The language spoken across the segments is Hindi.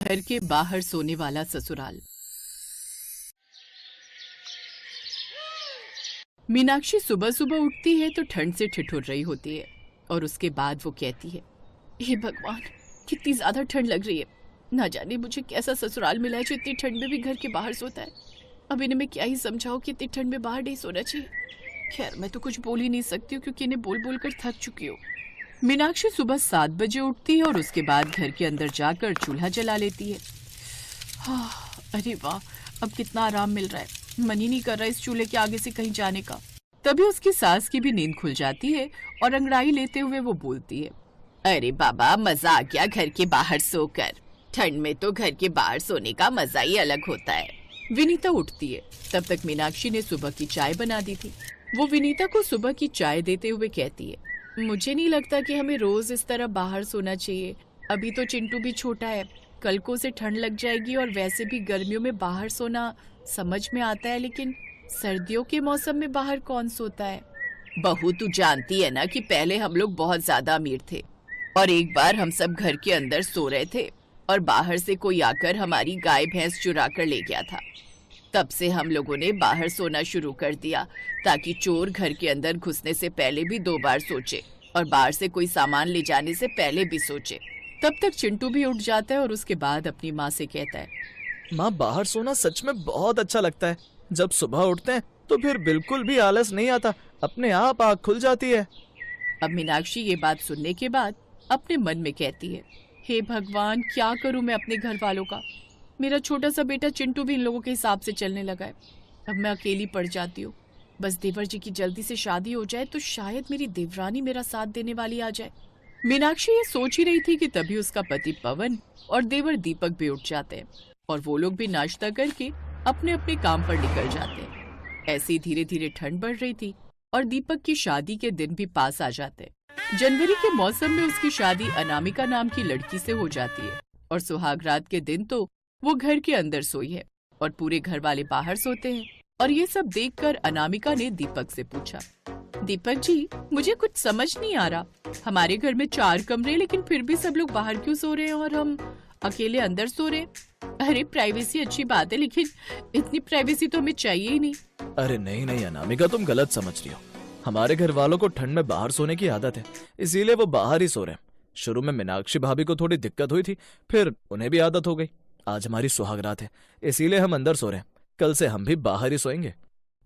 घर के बाहर सोने वाला ससुराल। मीनाक्षी सुबह सुबह उठती है तो ठंड से ठिठुर रही होती है और उसके बाद वो कहती है, हे भगवान, कितनी ज्यादा ठंड लग रही है। ना जाने मुझे कैसा ससुराल मिला है जो इतनी ठंड में भी घर के बाहर सोता है। अब इन्हें मैं क्या ही समझाऊं कि इतनी ठंड में बाहर नहीं सोना चाहिए। खैर, मैं तो कुछ बोल ही नहीं सकती हूँ क्योंकि इन्हें बोल बोल कर थक चुकी हूँ। मीनाक्षी सुबह 7 बजे उठती है और उसके बाद घर के अंदर जाकर चूल्हा जला लेती है। अरे वाह, अब कितना आराम मिल रहा है। मन ही नहीं कर रहा इस चूल्हे के आगे से कहीं जाने का। तभी उसकी सास की भी नींद खुल जाती है और अंगड़ाई लेते हुए वो बोलती है, अरे बाबा, मजा आ गया घर के बाहर सोकर। ठंड में तो घर के बाहर सोने का मजा ही अलग होता है। विनीता उठती है। तब तक मीनाक्षी ने सुबह की चाय बना दी थी। वो विनीता को सुबह की चाय देते हुए कहती है, मुझे नहीं लगता कि हमें रोज इस तरह बाहर सोना चाहिए। अभी तो चिंटू भी छोटा है, कल को उसे ठंड लग जाएगी और वैसे भी गर्मियों में बाहर सोना समझ में आता है, लेकिन सर्दियों के मौसम में बाहर कौन सोता है। बहू, तू जानती है ना कि पहले हम लोग बहुत ज्यादा अमीर थे और एक बार हम सब घर के अंदर सो रहे थे और बाहर से कोई आकर हमारी गाय भैंस चुरा कर ले गया था। तब से हम लोगों ने बाहर सोना शुरू कर दिया ताकि चोर घर के अंदर घुसने से पहले भी 2 बार सोचे और बाहर से कोई सामान ले जाने से पहले भी सोचे। तब तक चिंटू भी उठ जाता है और उसके बाद अपनी माँ से कहता है, माँ, बाहर सोना सच में बहुत अच्छा लगता है। जब सुबह उठते हैं तो फिर बिल्कुल भी आलस नहीं आता, अपने आप आँख खुल जाती है। अब मीनाक्षी ये बात सुनने के बाद अपने मन में कहती है, हे भगवान, क्या करूं मैं अपने घर वालों का। मेरा छोटा सा बेटा चिंटू भी इन लोगों के हिसाब से चलने लगा है। अब मैं अकेली पड़ जाती हूँ। बस देवर जी की जल्दी से शादी हो जाए तो शायद मेरी देवरानी मेरा साथ देने वाली आ जाए। मीनाक्षी ये सोच ही रही थी कि तभी उसका पति पवन और देवर दीपक भी उठ जाते हैं और वो लोग भी नाश्ता करके अपने अपने काम पर निकल जाते हैं। ऐसे ही धीरे धीरे ठंड बढ़ रही थी और दीपक की शादी के दिन भी पास आ जाते। जनवरी के मौसम में उसकी शादी अनामिका नाम की लड़की से हो जाती है और सुहागरात के दिन तो वो घर के अंदर सोई है और पूरे घर वाले बाहर सोते हैं। और ये सब देखकर अनामिका ने दीपक से पूछा, दीपक जी, मुझे कुछ समझ नहीं आ रहा। हमारे घर में 4 कमरे, लेकिन फिर भी सब लोग बाहर क्यों सो रहे हैं और हम अकेले अंदर सो रहे हैं। अरे, प्राइवेसी अच्छी बात है, लेकिन इतनी प्राइवेसी तो हमें चाहिए ही नहीं। अरे नहीं नहीं अनामिका, तुम गलत समझ रही हो। हमारे घर वालों को ठंड में बाहर सोने की आदत है, इसीलिए वो बाहर ही सो रहे हैं। शुरू में मीनाक्षी भाभी को थोड़ी दिक्कत हुई थी, फिर उन्हें भी आदत हो गई। आज हमारी सुहागरात है, इसीलिए हम अंदर सो रहे हैं। कल से हम भी बाहर ही सोएंगे।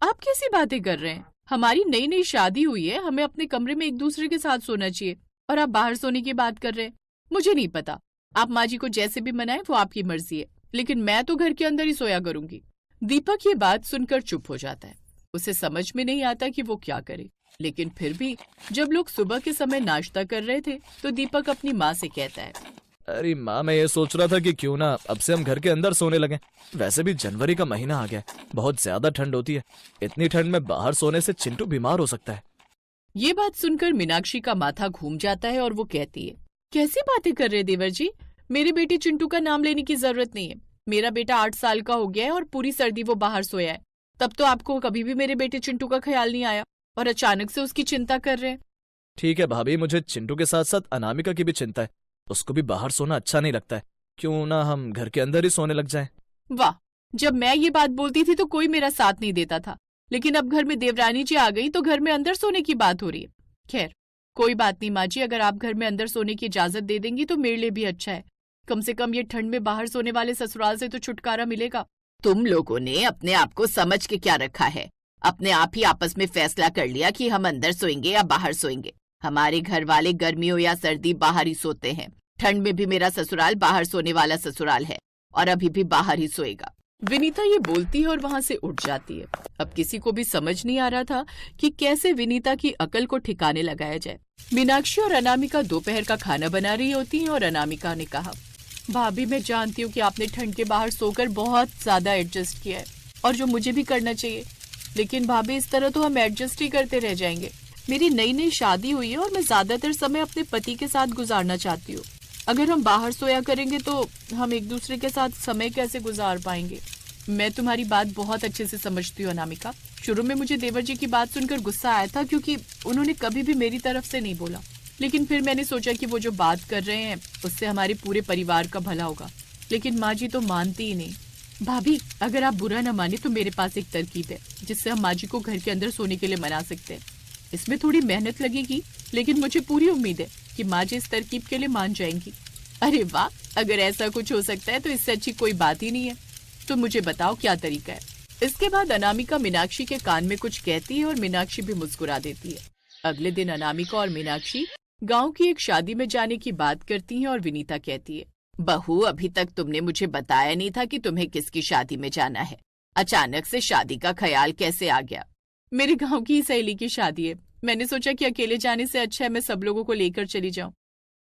आप कैसी बातें कर रहे हैं? हमारी नई नई शादी हुई है, हमें अपने कमरे में एक दूसरे के साथ सोना चाहिए और आप बाहर सोने की बात कर रहे हैं। मुझे नहीं पता, आप माँ जी को जैसे भी मनाएं, वो आपकी मर्जी है, लेकिन मैं तो घर के अंदर ही सोया करूंगी। दीपक ये बात सुनकर चुप हो जाता है। उसे समझ में नहीं आता कि वो क्या करे, लेकिन फिर भी जब लोग सुबह के समय नाश्ता कर रहे थे तो दीपक अपनी माँ से कहता है, अरे माँ, मैं ये सोच रहा था कि क्यों ना अब से हम घर के अंदर सोने लगे। वैसे भी जनवरी का महीना आ गया है, बहुत ज्यादा ठंड होती है। इतनी ठंड में बाहर सोने से चिंटू बीमार हो सकता है। ये बात सुनकर मीनाक्षी का माथा घूम जाता है और वो कहती है, कैसी बातें कर रहे देवर जी, मेरे बेटे चिंटू का नाम लेने की जरूरत नहीं है। मेरा बेटा 8 साल का हो गया है और पूरी सर्दी वो बाहर सोया है। तब तो आपको कभी भी मेरे बेटे चिंटू का ख्याल नहीं आया और अचानक से उसकी चिंता कर रहे हैं। ठीक है भाभी, मुझे चिंटू के साथ साथ अनामिका की भी चिंता है। उसको भी बाहर सोना अच्छा नहीं लगता है। क्यों ना हम घर के अंदर ही सोने लग जाएं? वाह, जब मैं ये बात बोलती थी तो कोई मेरा साथ नहीं देता था, लेकिन अब घर में देवरानी जी आ गई तो घर में अंदर सोने की बात हो रही है। खैर, कोई बात नहीं माँ जी, अगर आप घर में अंदर सोने की इजाजत दे देंगी तो मेरे लिए भी अच्छा है। कम से कम ये ठंड में बाहर सोने वाले ससुराल से तो छुटकारा मिलेगा। तुम लोगों ने अपने आप को समझ के क्या रखा है? अपने आप ही आपस में फैसला कर लिया कि हम अंदर सोएंगे या बाहर सोएंगे। हमारे घर वाले गर्मियों या सर्दी बाहर ही सोते हैं। ठंड में भी मेरा ससुराल बाहर सोने वाला ससुराल है और अभी भी बाहर ही सोएगा। विनीता ये बोलती है और वहाँ से उठ जाती है। अब किसी को भी समझ नहीं आ रहा था कि कैसे विनीता की अकल को ठिकाने लगाया जाए। मीनाक्षी और अनामिका दोपहर का खाना बना रही होती हैं और अनामिका ने कहा, भाभी, मैं जानती हूँ कि आपने ठंड के बाहर सोकर बहुत ज्यादा एडजस्ट किया है और जो मुझे भी करना चाहिए, लेकिन भाभी, इस तरह तो हम एडजस्ट ही करते रह जाएंगे। मेरी नई नई शादी हुई है और मैं ज्यादातर समय अपने पति के साथ गुजारना चाहती हूँ। अगर हम बाहर सोया करेंगे तो हम एक दूसरे के साथ समय कैसे गुजार पाएंगे? मैं तुम्हारी बात बहुत अच्छे से समझती हूँ अनामिका। शुरू में मुझे देवर जी की बात सुनकर गुस्सा आया था क्योंकि उन्होंने कभी भी मेरी तरफ से नहीं बोला, लेकिन फिर मैंने सोचा कि वो जो बात कर रहे हैं उससे हमारे पूरे परिवार का भला होगा। लेकिन माँ जी तो मानती ही नहीं। भाभी, अगर आप बुरा न माने तो मेरे पास एक तरकीब है जिससे हम माँ जी को घर के अंदर सोने के लिए मना सकते हैं। इसमें थोड़ी मेहनत लगेगी, लेकिन मुझे पूरी उम्मीद है कि माँ जी इस तरकीब के लिए मान जाएंगी। अरे वाह, अगर ऐसा कुछ हो सकता है तो इससे अच्छी कोई बात ही नहीं है। तो मुझे बताओ क्या तरीका है। इसके बाद अनामिका मीनाक्षी के कान में कुछ कहती है और मीनाक्षी भी मुस्कुरा देती है। अगले दिन अनामिका और मीनाक्षी गांव की एक शादी में जाने की बात करती हैं और विनीता कहती है, बहू, अभी तक तुमने मुझे बताया नहीं था कि तुम्हें किसकी शादी में जाना है। अचानक से शादी का ख्याल कैसे आ गया? मेरे गांव की सहेली की शादी है। मैंने सोचा कि अकेले जाने से अच्छा है मैं सब लोगों को लेकर चली जाऊं।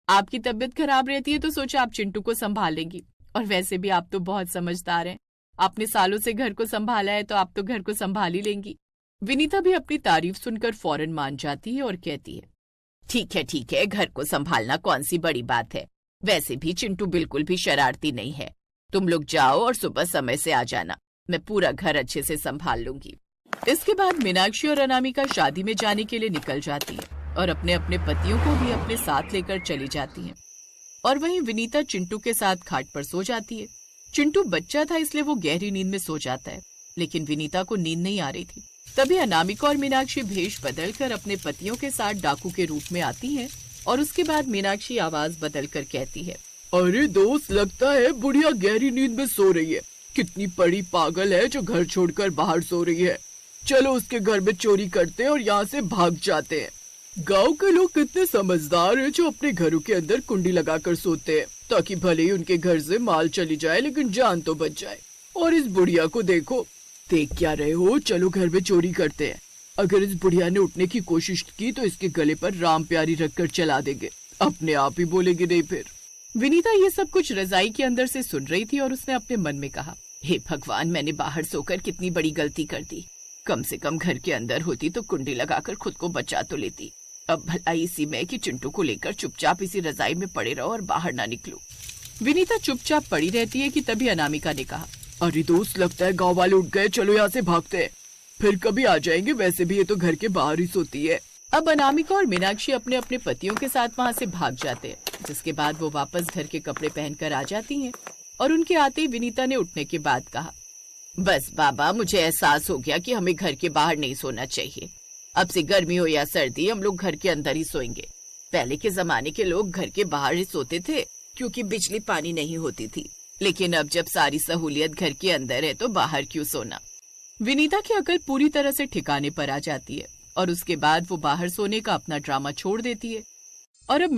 आपकी तबीयत खराब रहती है तो सोचा आप चिंटू को संभाल लेंगी, और वैसे भी आप तो बहुत समझदार हैं। आपने सालों से घर को संभाला है तो आप तो घर को संभाल ही लेंगी। विनीता भी अपनी तारीफ सुनकर फौरन मान जाती है और कहती है, ठीक है, घर को संभालना कौन सी बड़ी बात है। वैसे भी चिंटू बिल्कुल भी शरारती नहीं है। तुम लोग जाओ और सुबह समय से आ जाना, मैं पूरा घर अच्छे से संभाल लूंगी। इसके बाद मीनाक्षी और अनामिका शादी में जाने के लिए निकल जाती है और अपने अपने पतियों को भी अपने साथ लेकर चली जाती हैं। और वहीं विनीता चिंटू के साथ खाट पर सो जाती है। चिंटू बच्चा था इसलिए वो गहरी नींद में सो जाता है, लेकिन विनीता को नींद नहीं आ रही थी। तभी अनामिका और मीनाक्षी भेष बदलकर अपने पतियों के साथ डाकू के रूप में आती हैं और उसके बाद मीनाक्षी आवाज बदलकर कहती है, अरे दोस्त, लगता है बुढ़िया गहरी नींद में सो रही है। कितनी बड़ी पागल है जो घर छोड़कर बाहर सो रही है। चलो उसके घर में चोरी करते हैं और यहाँ से भाग जाते हैं। गांव के लोग कितने समझदार हैं जो अपने घरों के अंदर कुंडी लगाकर सोते हैं, ताकि भले ही उनके घर से माल चली जाए लेकिन जान तो बच जाए। और इस बुढ़िया को देखो, देख क्या रहे हो? चलो घर में चोरी करते हैं। अगर इस बुढ़िया ने उठने की कोशिश की तो इसके गले पर राम प्यारी रखकर चला देंगे, अपने आप ही बोलेगी नहीं फिर। विनीता ये सब कुछ रजाई के अंदर से सुन रही थी और उसने अपने मन में कहा, हे भगवान, मैंने बाहर सोकर कितनी बड़ी गलती कर दी। कम से कम घर के अंदर होती तो कुंडी लगाकर खुद को बचा तो लेती। अब भला इसी में कि चिंटू को लेकर चुपचाप इसी रजाई में पड़े रहो और बाहर ना निकलो। विनीता चुपचाप पड़ी रहती है कि तभी अनामिका ने कहा, अरे दोस्त, लगता है गांव वाले उठ गए, चलो यहाँ से भागते हैं, फिर कभी आ जाएंगे। वैसे भी ये तो घर के बाहर ही सोती है। अब अनामिका और मीनाक्षी अपने अपने पतियों के साथ वहाँ से भाग जाते हैं, जिसके बाद वो वापस घर के कपड़े पहनकर आ जाती हैं। और उनके आते ही विनीता ने उठने के बाद कहा, बस बाबा, मुझे एहसास हो गया कि हमें घर के बाहर नहीं सोना चाहिए। अब से गर्मी हो या सर्दी, हम लोग घर के अंदर ही सोएंगे। पहले के जमाने के लोग घर के बाहर ही सोते थे क्योंकि बिजली पानी नहीं होती थी, लेकिन अब जब सारी सहूलियत घर के अंदर है तो बाहर क्यों सोना। विनीता की अकल पूरी तरह से ठिकाने पर आ जाती है और उसके बाद वो बाहर सोने का अपना ड्रामा छोड़ देती है। और अब